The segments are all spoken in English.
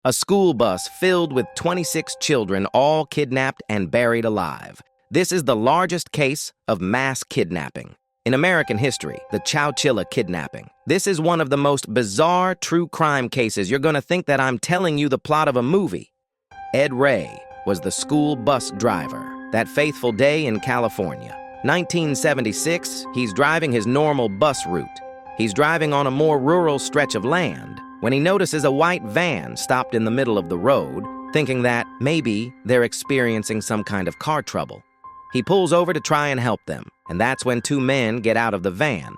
A school bus filled with 26 children, all kidnapped and buried alive. This is the largest case of mass kidnapping in American history, the Chowchilla kidnapping. This is one of the most bizarre true crime cases. You're going to think that I'm telling you the plot of a movie. Ed Ray was the school bus driver that faithful day in California. 1976, he's driving his normal bus route. He's driving on a more rural stretch of land when he notices a white van stopped in the middle of the road, thinking that maybe they're experiencing some kind of car trouble. He pulls over to try and help them, and that's when two men get out of the van.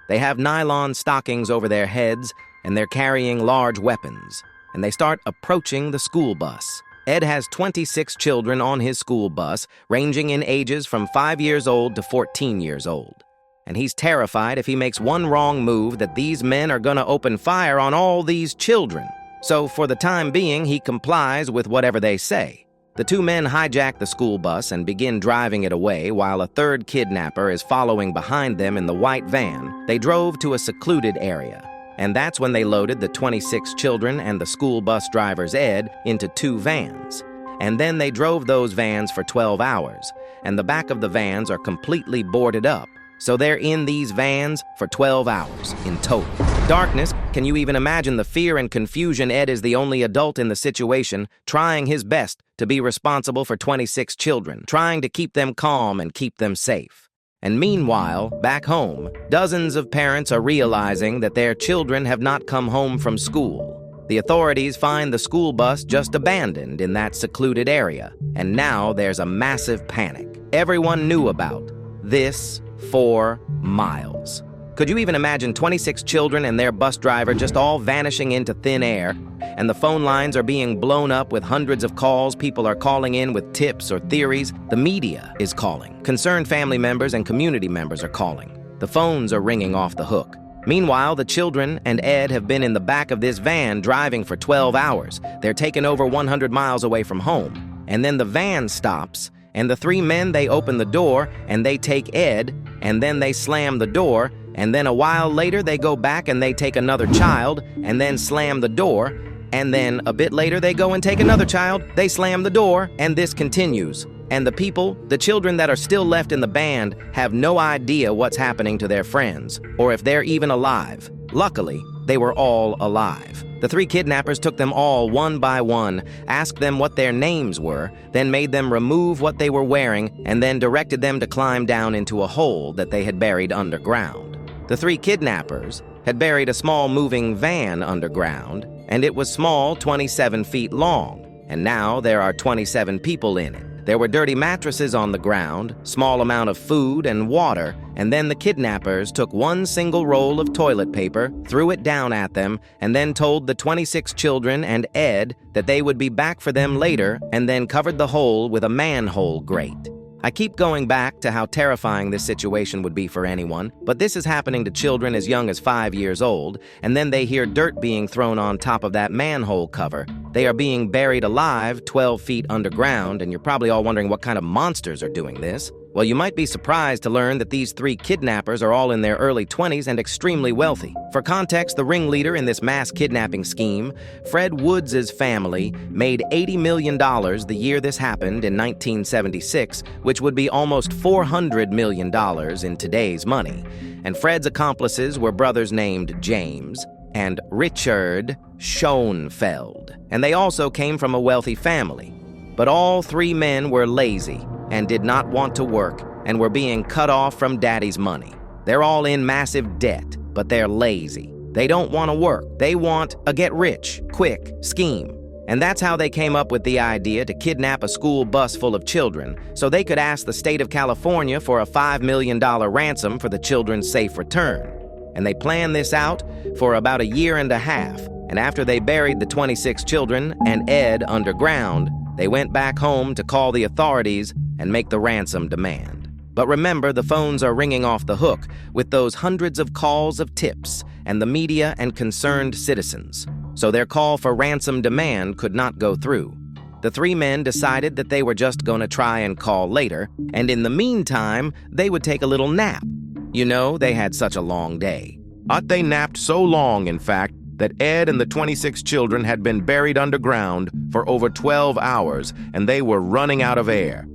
They have nylon stockings over their heads, and they're carrying large weapons, and they start approaching the school bus. Ed has 26 children on his school bus, ranging in ages from 5 years old to 14 years old. And he's terrified if he makes one wrong move that these men are gonna open fire on all these children. So for the time being, he complies with whatever they say. The two men hijack the school bus and begin driving it away while a third kidnapper is following behind them in the white van. They drove to a secluded area, and that's when they loaded the 26 children and the school bus driver's Ed into two vans. And then they drove those vans for 12 hours, and the back of the vans are completely boarded up. So they're in these vans for 12 hours in total. Darkness, can you even imagine the fear and confusion? Ed is the only adult in the situation, trying his best to be responsible for 26 children, trying to keep them calm and keep them safe. And meanwhile, back home, dozens of parents are realizing that their children have not come home from school. The authorities find the school bus just abandoned in that secluded area, and now there's a massive panic. Everyone knew about this for miles. Could you even imagine 26 children and their bus driver just all vanishing into thin air? And the phone lines are being blown up with hundreds of calls. People are calling in with tips or theories. The media is calling. Concerned family members and community members are calling. The phones are ringing off the hook. Meanwhile, the children and Ed have been in the back of this van driving for 12 hours. They're taken over 100 miles away from home. And then the van stops, and the three men, they open the door, and they take Ed, and then they slam the door, and then a while later they go back and they take another child, and then slam the door, and then a bit later they go and take another child, they slam the door, and this continues. And the people, the children that are still left in the band, have no idea what's happening to their friends, or if they're even alive. Luckily, they were all alive. The three kidnappers took them all one by one, asked them what their names were, then made them remove what they were wearing, and then directed them to climb down into a hole that they had buried underground. The three kidnappers had buried a small moving van underground, and it was small, 27 feet long, and now there are 27 people in it. There were dirty mattresses on the ground, small amount of food and water, and then the kidnappers took one single roll of toilet paper, threw it down at them, and then told the 26 children and Ed that they would be back for them later, and then covered the hole with a manhole grate. I keep going back to how terrifying this situation would be for anyone, but this is happening to children as young as 5 years old, and then they hear dirt being thrown on top of that manhole cover. They are being buried alive 12 feet underground, and you're probably all wondering what kind of monsters are doing this. Well, you might be surprised to learn that these three kidnappers are all in their early 20s and extremely wealthy. For context, the ringleader in this mass kidnapping scheme, Fred Woods' family, made $80 million the year this happened in 1976, which would be almost $400 million in today's money. And Fred's accomplices were brothers named James and Richard Schoenfeld, and they also came from a wealthy family. But all three men were lazy and did not want to work and were being cut off from daddy's money. They're all in massive debt, but they're lazy. They don't want to work. They want a get-rich-quick scheme. And that's how they came up with the idea to kidnap a school bus full of children so they could ask the state of California for a $5 million ransom for the children's safe return. And they planned this out for about 1.5 years, and after they buried the 26 children and Ed underground, they went back home to call the authorities and make the ransom demand. But remember, the phones are ringing off the hook with those hundreds of calls of tips and the media and concerned citizens. So their call for ransom demand could not go through. The three men decided that they were just going to try and call later, and in the meantime, they would take a little nap. You know, they had such a long day. They napped so long, in fact, that Ed and the 26 children had been buried underground for over 12 hours, and they were running out of air.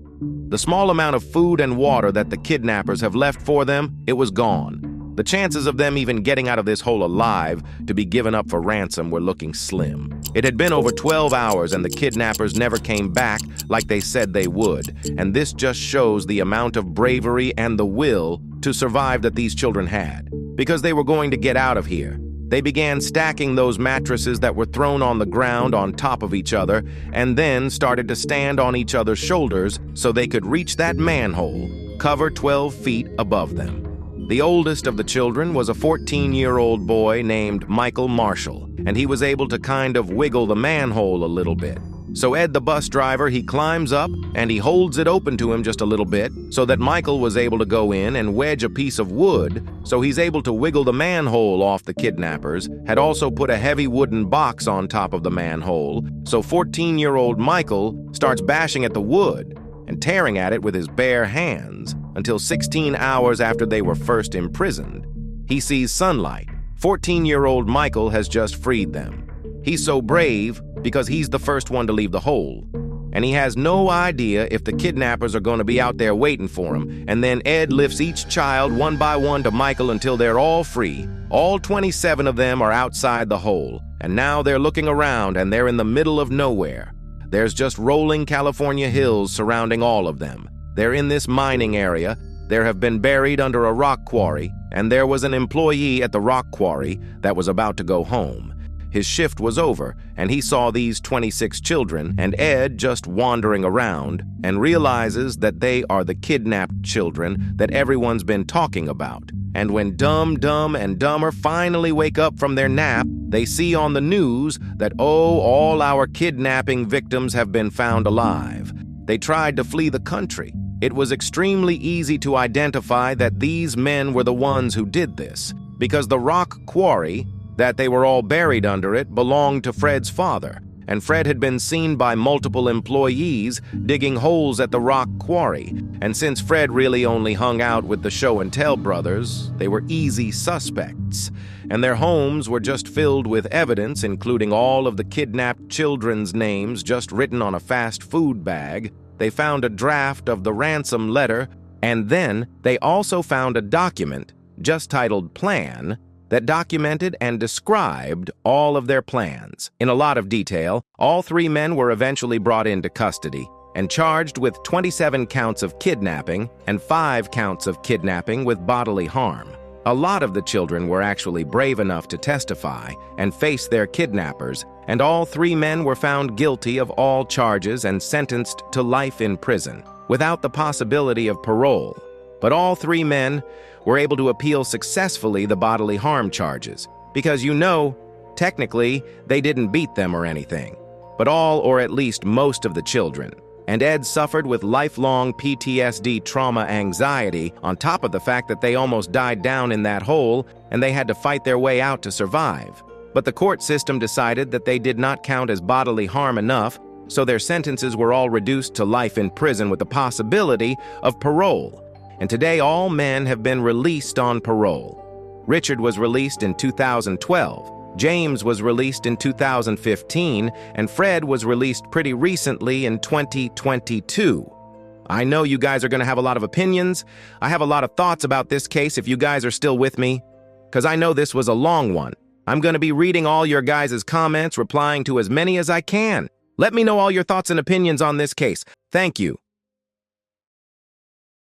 The small amount of food and water that the kidnappers have left for them, it was gone. The chances of them even getting out of this hole alive to be given up for ransom were looking slim. It had been over 12 hours and the kidnappers never came back like they said they would, and this just shows the amount of bravery and the will to survive that these children had. Because they were going to get out of here, they began stacking those mattresses that were thrown on the ground on top of each other, and then started to stand on each other's shoulders so they could reach that manhole, cover 12 feet above them. The oldest of the children was a 14-year-old boy named Michael Marshall, and he was able to kind of wiggle the manhole a little bit. So Ed, the bus driver, he climbs up and he holds it open to him just a little bit so that Michael was able to go in and wedge a piece of wood so he's able to wiggle the manhole off. The kidnappers had also put a heavy wooden box on top of the manhole, so 14-year-old Michael starts bashing at the wood and tearing at it with his bare hands until 16 hours after they were first imprisoned. He sees sunlight. 14-year-old Michael has just freed them. He's so brave because he's the first one to leave the hole. And he has no idea if the kidnappers are going to be out there waiting for him. And then Ed lifts each child one by one to Michael until they're all free. All 27 of them are outside the hole. And now they're looking around and they're in the middle of nowhere. There's just rolling California hills surrounding all of them. They're in this mining area. There have been buried under a rock quarry, and there was an employee at the rock quarry that was about to go home. His shift was over, and he saw these 26 children and Ed just wandering around and realizes that they are the kidnapped children that everyone's been talking about. And when Dumb and Dumber finally wake up from their nap, they see on the news that, oh, all our kidnapping victims have been found alive. They tried to flee the country. It was extremely easy to identify that these men were the ones who did this, because the rock quarry that they were all buried under it belonged to Fred's father, and Fred had been seen by multiple employees digging holes at the rock quarry. And since Fred really only hung out with the Show and Tell brothers, they were easy suspects, and their homes were just filled with evidence, including all of the kidnapped children's names just written on a fast food bag. They found a draft of the ransom letter, and then they also found a document just titled Plan that documented and described all of their plans. In a lot of detail, all three men were eventually brought into custody and charged with 27 counts of kidnapping and 5 counts of kidnapping with bodily harm. A lot of the children were actually brave enough to testify and face their kidnappers, and all 3 men were found guilty of all charges and sentenced to life in prison, without the possibility of parole. But all 3 men were able to appeal successfully the bodily harm charges, because technically, they didn't beat them or anything, but all or at least most of the children. And Ed suffered with lifelong PTSD trauma anxiety on top of the fact that they almost died down in that hole and they had to fight their way out to survive. But the court system decided that they did not count as bodily harm enough, so their sentences were all reduced to life in prison with the possibility of parole. And today all men have been released on parole. Richard was released in 2012. James was released in 2015, and Fred was released pretty recently in 2022. I know you guys are going to have a lot of opinions. I have a lot of thoughts about this case if you guys are still with me, because I know this was a long one. I'm going to be reading all your guys' comments, replying to as many as I can. Let me know all your thoughts and opinions on this case. Thank you.